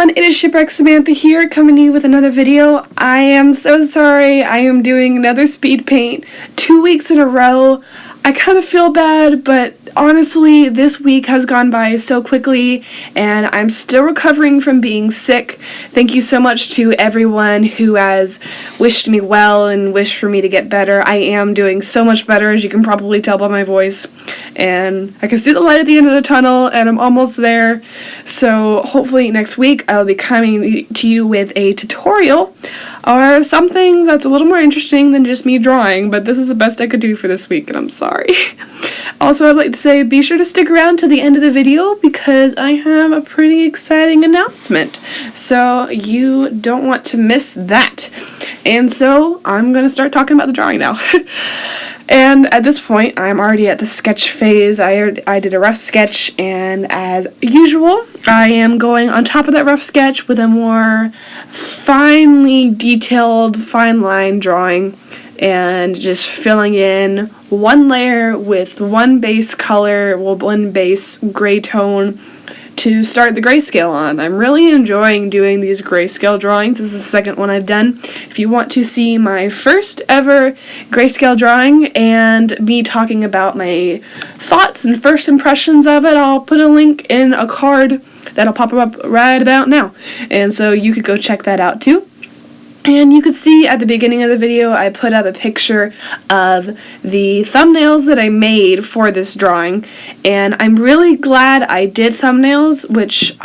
everyone, it is Shipwreck Samantha here, coming to you with another video. I am so sorry, I am doing another speed paint 2 weeks in a row. I kind of feel bad, but honestly, this week has gone by so quickly, and I'm still recovering from being sick. Thank you so much to everyone who has wished me well and wished for me to get better. I am doing so much better, as you can probably tell by my voice, and I can see the light at the end of the tunnel, and I'm almost there. So hopefully next week I'll be coming to you with a tutorial or something that's a little more interesting than just me drawing, but this is the best I could do for this week, and I'm sorry. Also, I'd like to say be sure to stick around to the end of the video because I have a pretty exciting announcement, so you don't want to miss that. And so I'm going to start talking about the drawing now. And at this point, I'm already at the sketch phase. I did a rough sketch, and as usual, I am going on top of that rough sketch with a more finely detailed, fine line drawing, and just filling in one layer with one base color, one base gray tone to start the grayscale on. I'm really enjoying doing these grayscale drawings. This is the second one I've done. If you want to see my first ever grayscale drawing and me talking about my thoughts and first impressions of it, I'll put a link in a card that'll pop up right about now. And so you could go check that out too. And you could see at the beginning of the video I put up a picture of the thumbnails that I made for this drawing, and I'm really glad I did thumbnails, which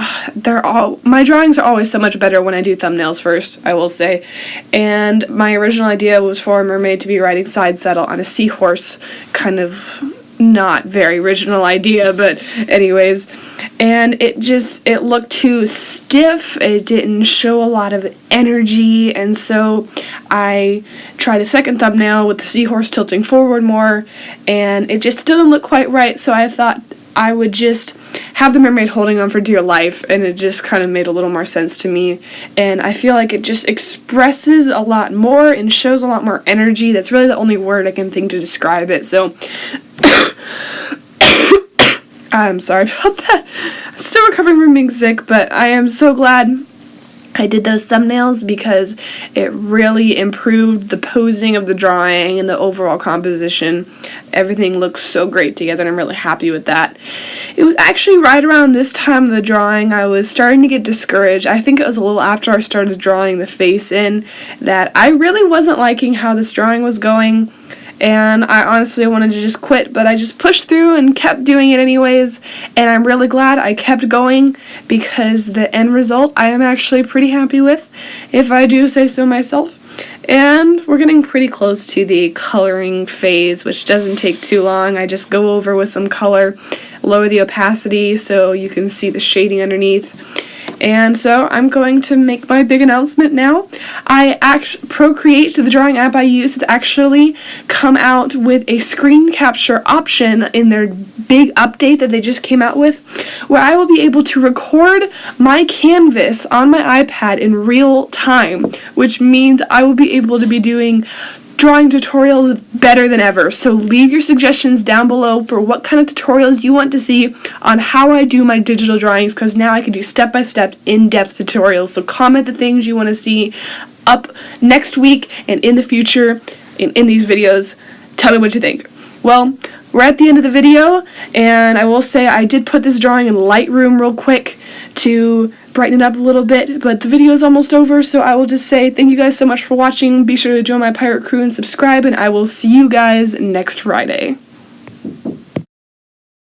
my drawings are always so much better when I do thumbnails first, I will say. And my original idea was for a mermaid to be riding side saddle on a seahorse, kind of not very original idea, but anyways. And it looked too stiff, it didn't show a lot of energy, and so I tried a second thumbnail with the seahorse tilting forward more, and it just didn't look quite right, so I thought I would just have the mermaid holding on for dear life, and it just kind of made a little more sense to me, and I feel like it just expresses a lot more and shows a lot more energy. That's really the only word I can think to describe it, so I'm sorry about that. I'm still recovering from being sick, but I am so glad I did those thumbnails because it really improved the posing of the drawing and the overall composition. Everything looks so great together, and I'm really happy with that. It was actually right around this time of the drawing I was starting to get discouraged. I think it was a little after I started drawing the face in that I really wasn't liking how this drawing was going. And I honestly wanted to just quit, but I just pushed through and kept doing it anyways, and I'm really glad I kept going because the end result I am actually pretty happy with, if I do say so myself. And we're getting pretty close to the coloring phase, which doesn't take too long. I just go over with some color, lower the opacity so you can see the shading underneath. And so I'm going to make my big announcement now. Procreate, the drawing app I use, has actually come out with a screen capture option in their big update that they just came out with, where I will be able to record my canvas on my iPad in real time, which means I will be able to be doing drawing tutorials better than ever. So leave your suggestions down below for what kind of tutorials you want to see on how I do my digital drawings, because now I can do step-by-step in-depth tutorials. So comment the things you want to see up next week and in the future in these videos. Tell me what you think. Well, we're at the end of the video, and I will say I did put this drawing in Lightroom real quick to brighten it up a little bit, but the video is almost over, so I will just say thank you guys so much for watching. Be sure to join my pirate crew and subscribe, and I will see you guys next Friday.